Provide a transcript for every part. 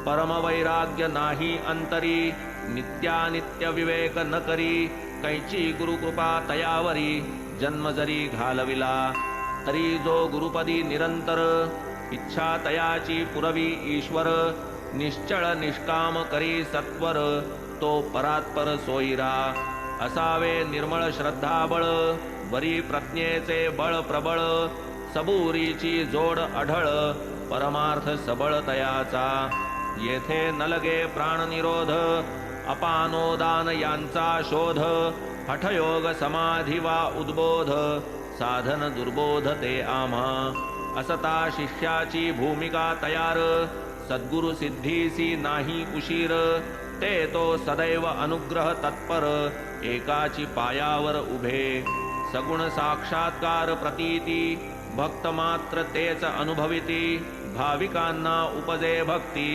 परमवैराग्य नाही अंतरी, नित्यानित्य विवेक न करी, कैची गुरुकृपा तयावरी, जन्म जरी घालविला तरी जो गुरुपदी निरंतर, इच्छा तयाची पुरवी ईश्वर, निश्चळ निष्काम करी सत्वर, तो परात्पर सोयीरा, असावे निर्मळ श्रद्धाबळ, वरी प्रज्ञेचे बळ प्रबळ, सबुरीची जोड अढळ, परमार्थ सबळ तयाचा, येथे न लगे प्राणनिरोध, अपानोदान यांचा शोध, हठयोग समाधी वा उद्बोध, साधन दुर्बोध ते आम्हा, असता शिष्याची भूमिका तयार, सद्गुरु सिद्धीसी नाही उशीर, ते तो सदैव अनुग्रह तत्पर, एकाची पायावर उभे, सगुण साक्षात्कार प्रतीती, भक्त मात्र तेच अनुभविती, भाविकांना उपजे भक्ती,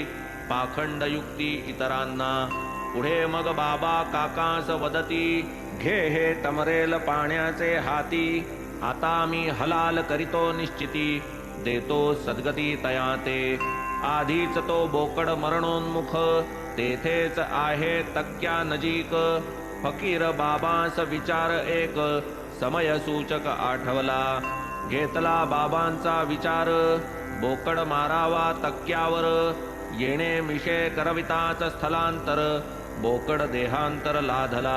पाखंड युक्ती इतरांना, पुढे मग बाबा काकास वदती, घे हे टमरेल पाण्याचे हाती, आता मी हलाल करीतो निश्चिती, देतो सद्गती तयाते, आधीच तो बोकड मरणोन्मुख, तेथेच आहे तक्क्या नजीक, फकीर बाबांस विचार एक, समय सूचक आठवला, घेतला बाबांचा विचार, बोकड मारावा तक्क्यावर, येणे मिशे करविताच स्थलांतर, बोकड देहांतर लाधला.